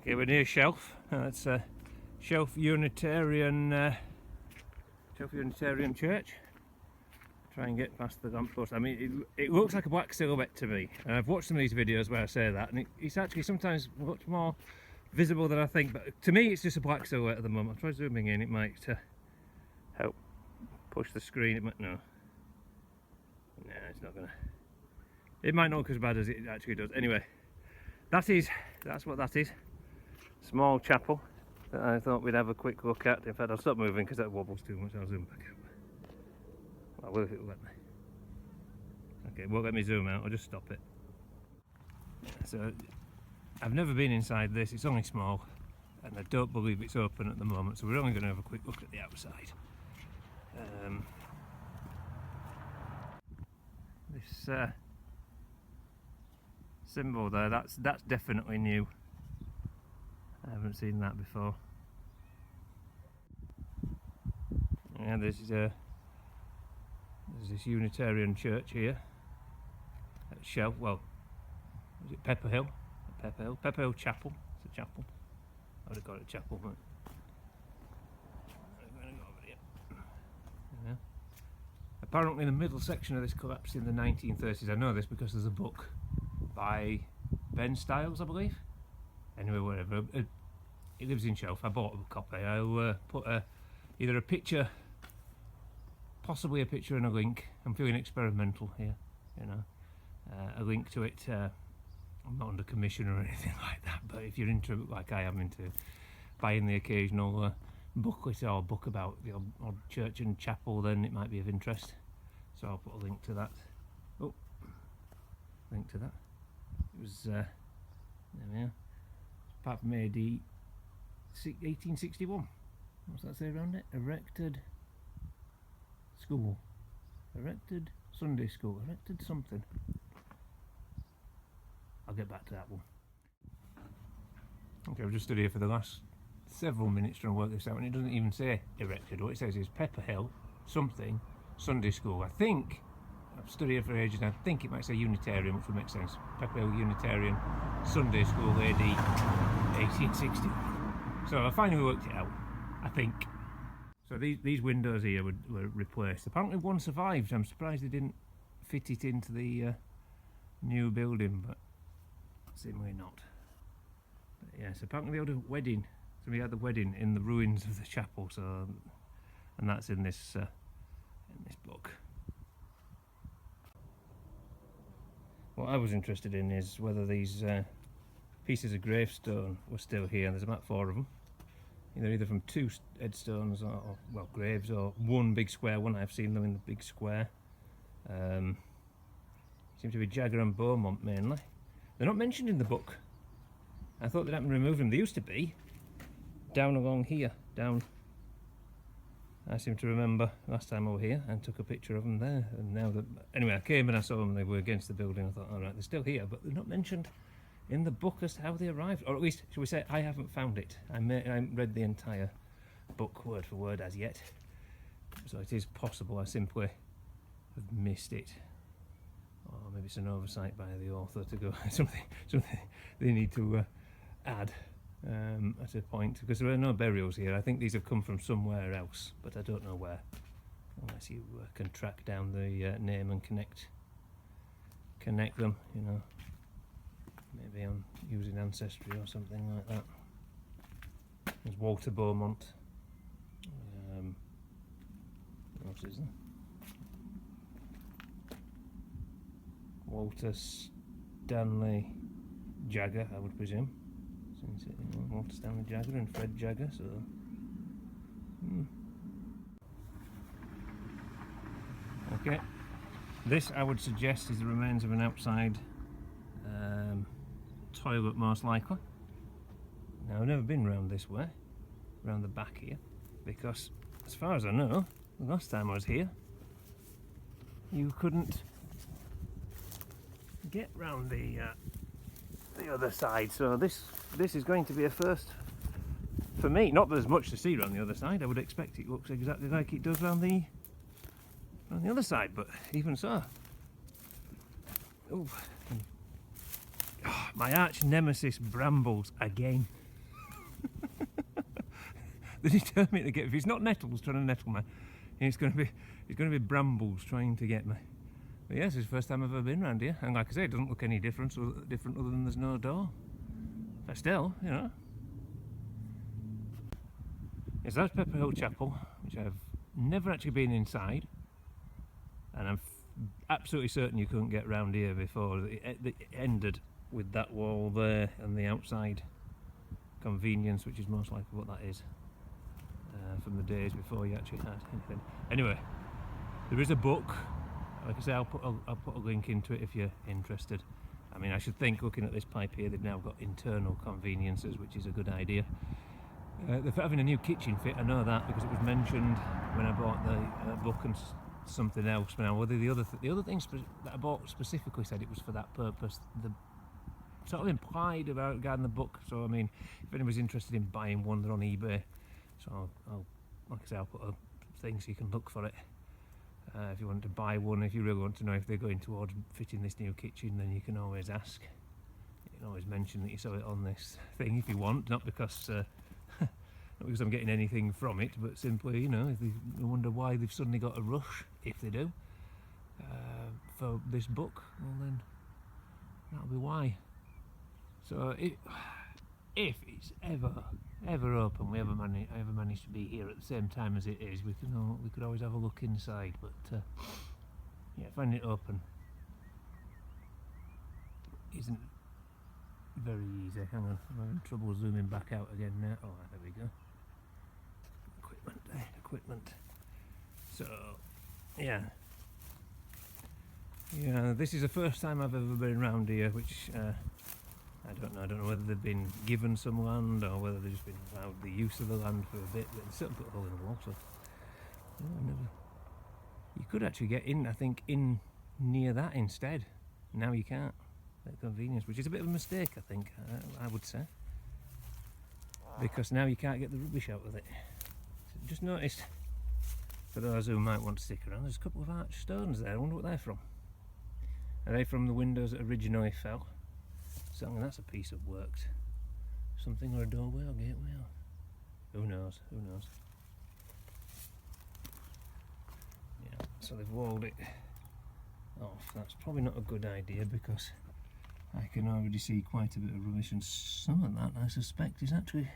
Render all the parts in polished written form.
Okay, we're near Shelf. That's Shelf Unitarian Church. Try and get past the lamppost. I mean, it looks like a black silhouette to me. And I've watched some of these videos where I say that, and it's actually sometimes much more visible than I think. But to me, it's just a black silhouette at the moment. I'll try zooming in. It might help push the screen. It might, no, it's not gonna. It might not look as bad as it actually does. Anyway, that's what that is. Small chapel that I thought we'd have a quick look at. In fact, I'll stop moving because that wobbles too much. I'll zoom back out. I will if it will let me. Okay, it won't let me zoom out. I'll just stop it. So, I've never been inside this. It's only small, and I don't believe it's open at the moment. So we're only going to have a quick look at the outside. This symbol there, that's definitely new. I haven't seen that before. Yeah, there's this Unitarian church here at Shelf. Well, is it Pepperhill? Pepperhill Chapel. It's a chapel. I would have got it a chapel, but I'm going to go over here. Yeah. Apparently, the middle section of this collapsed in the 1930s. I know this because there's a book by Ben Stiles, I believe. Anyway, whatever. It lives in Shelf. I bought a copy. I'll put either a picture, possibly a picture and a link. I'm feeling experimental here, you know. A link to it. I'm not under commission or anything like that, but if you're into, like I am, into buying the occasional booklet or book about the odd church and chapel, then it might be of interest. So I'll put a link to that. Oh, link to that. It was there we are. Apart from AD 1861. What's that say around it? Erected school. Erected Sunday school. Erected something. I'll get back to that one. Okay, I've just stood here for the last several minutes trying to work this out, and it doesn't even say erected. What it says is Pepperhill something Sunday school. I think I've stood here for ages and I think it might say Unitarian, which would make sense. Pepperhill Unitarian Sunday School AD 1860. So I finally worked it out, I think. So these windows here were replaced. Apparently one survived. I'm surprised they didn't fit it into the new building, but seemingly not. But yes, apparently they had a wedding. So we had the wedding in the ruins of the chapel. So, and that's in this book. What I was interested in is whether these pieces of gravestone were still here. There's about 4 of them. Either from 2 headstones or well, graves, or one big square one. I've seen them in the big square. Seem to be Jagger and Beaumont mainly. They're not mentioned in the book. I thought they'd have to remove them. They used to be down along here. Down. I seem to remember last time I was here and took a picture of them there. And now that, anyway, I came and I saw them. They were against the building. I thought, all right, they're still here, but they're not mentioned in the book as to how they arrived, or at least, shall we say, I haven't found it. I haven't read the entire book word for word as yet, so it is possible I simply have missed it, or maybe it's an oversight by the author to go something they need to add at a point, because there are no burials here. I think these have come from somewhere else, but I don't know where, unless you can track down the name and connect them, you know. Maybe I'm using Ancestry or something like that. There's Walter Beaumont. What else is there? Walter Stanley Jagger, I would presume. Since it, you know, Walter Stanley Jagger and Fred Jagger, so. Okay. This, I would suggest, is the remains of an outside toilet, most likely. Now, I've never been round this way, round the back here, because as far as I know, the last time I was here, you couldn't get round the other side. So this is going to be a first for me. Not that there's much to see around the other side. I would expect it looks exactly like it does round the other side, but even so. Ooh. Oh, my arch nemesis brambles again. they're determined to get. If it's not nettles trying to nettle me, it's going to be brambles trying to get me. But yes, it's the first time I've ever been around here, and like I say, it doesn't look any different other than there's no door. But still, you know. Yes, that's Pepperhill Chapel, which I've never actually been inside, and I'm absolutely certain you couldn't get round here before. It ended with that wall there and the outside convenience, which is most likely what that is, from the days before you actually had anything. Anyway, there is a book. Like I say, I'll put a link into it if you're interested. I mean, I should think, looking at this pipe here, they've now got internal conveniences, which is a good idea. They're having a new kitchen fit, I know that, because it was mentioned when I bought the book and something else. Now, whether the other things that I bought specifically said it was for that purpose, the sort of implied about regarding the book. So I mean, if anyone's interested in buying one, they're on eBay. So I'll like I say, I'll put a thing so you can look for it. If you want to buy one, if you really want to know if they're going towards fitting this new kitchen, then you can always ask. You can always mention that you saw it on this thing if you want, not because not because I'm getting anything from it, but simply, you know, if you wonder why they've suddenly got a rush, if they do, for this book, well then, that'll be why. So if it's ever open, we ever manage to be here at the same time as it is, we could always have a look inside. But yeah, finding it open isn't very easy. Hang on, I'm having trouble zooming back out again now. Oh, there we go. Equipment. So yeah, this is the first time I've ever been around here, which I don't know whether they've been given some land or whether they've just been allowed the use of the land for a bit, but they certainly put a hole in the wall, so you could actually get in, I think, in near that instead. Now you can't, at convenience, which is a bit of a mistake, I think, I would say, because now you can't get the rubbish out of it. So just noticed, for those who might want to stick around, there's a couple of arched stones there. I wonder what they're from. Are they from the windows that originally fell? So that's a piece of work. Something, or a doorway or gateway, or who knows, Yeah, so they've walled it off. That's probably not a good idea, because I can already see quite a bit of rubbish, and some of that I suspect is actually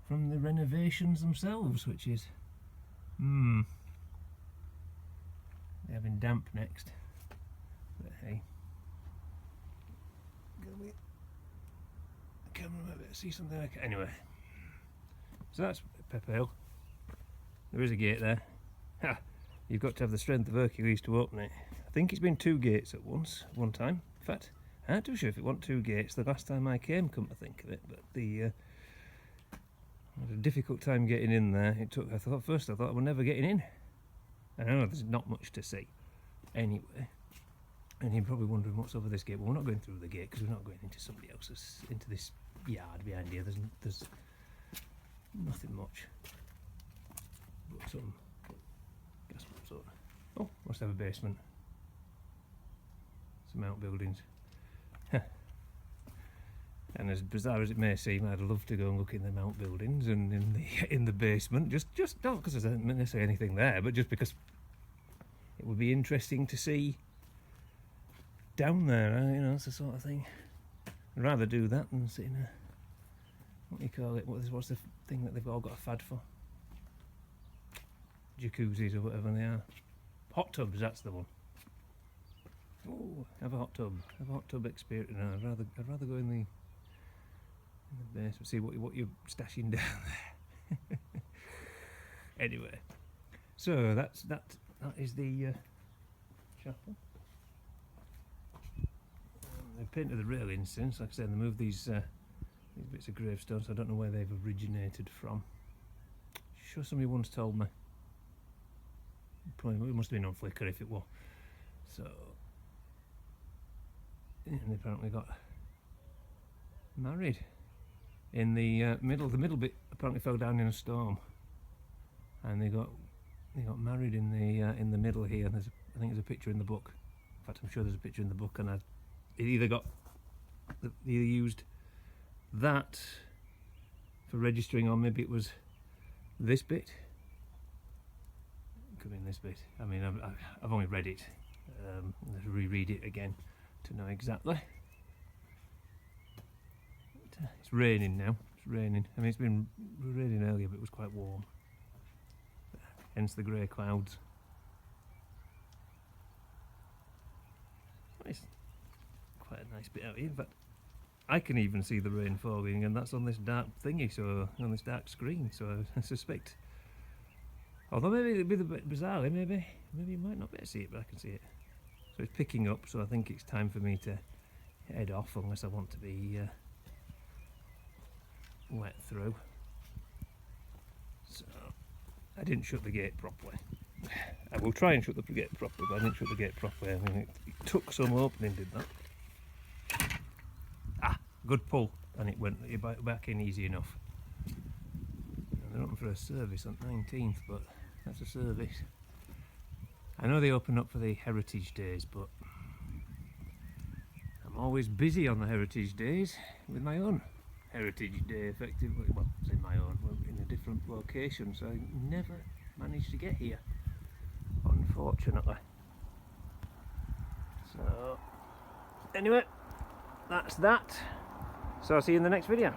from the renovations themselves, which is they're having damp next, but hey, the camera might be able to see something like it. Anyway, so that's Pepperhill. There is a gate there. Ha! You've got to have the strength of Hercules to open it. I think it's been 2 gates at one time. In fact, I'm not too sure if it wasn't 2 gates the last time I came, come to think of it, but I had a difficult time getting in there. I thought I was never getting in. I know there's not much to see anyway, and you're probably wondering what's over this gate. Well, we're not going through the gate because we're not going into somebody else's, into this yard behind here. There's nothing much but some gas pumps sort of. Oh, must have a basement. Some outbuildings. And as bizarre as it may seem, I'd love to go and look in them outbuildings and in the basement. Just not because there's necessarily anything there, but just because it would be interesting to see down there. You know, it's the sort of thing. I'd rather do that than sit in a, what do you call it? What's the thing that they've all got a fad for? Jacuzzis or whatever they are. Hot tubs. That's the one. Oh, have a hot tub. Have a hot tub experience. No, I'd rather go in the basement, see what you're stashing down there. Anyway, so that is the chapel. They've painted the railings since, like I said, they moved these bits of gravestones. So I don't know where they've originated from. Sure, somebody once told me. Probably it must have been on Flickr if it was. So, and they apparently got married in the middle. The middle bit apparently fell down in a storm, and they got married in the middle here. And I think there's a picture in the book. In fact, I'm sure there's a picture in the book, and they either used that for registering, or maybe it was this bit. Could mean this bit. I mean, I've only read it. Let's reread it again to know exactly. It's raining now. It's raining. I mean, it's been raining earlier, but it was quite warm. Hence the grey clouds. It's quite a nice bit out here. In fact, I can even see the rain falling, and that's on this dark thingy, so on this dark screen. So I suspect. Although maybe it'd be a bit bizarrely, maybe you might not be able to see it, but I can see it. So it's picking up. So I think it's time for me to head off, unless I want to be wet through. So I didn't shut the gate properly. I will try and shut the gate properly, but I didn't shut the gate properly. I mean, it took some opening, did that? Ah, good pull, and it went back in easy enough. And they're open for a service on 19th, but that's a service. I know they open up for the Heritage Days, but I'm always busy on the Heritage Days with my own Heritage Day, effectively. Well, it's in my own, in a different location, so I never managed to get here, unfortunately. So, anyway, that's that. So I'll see you in the next video.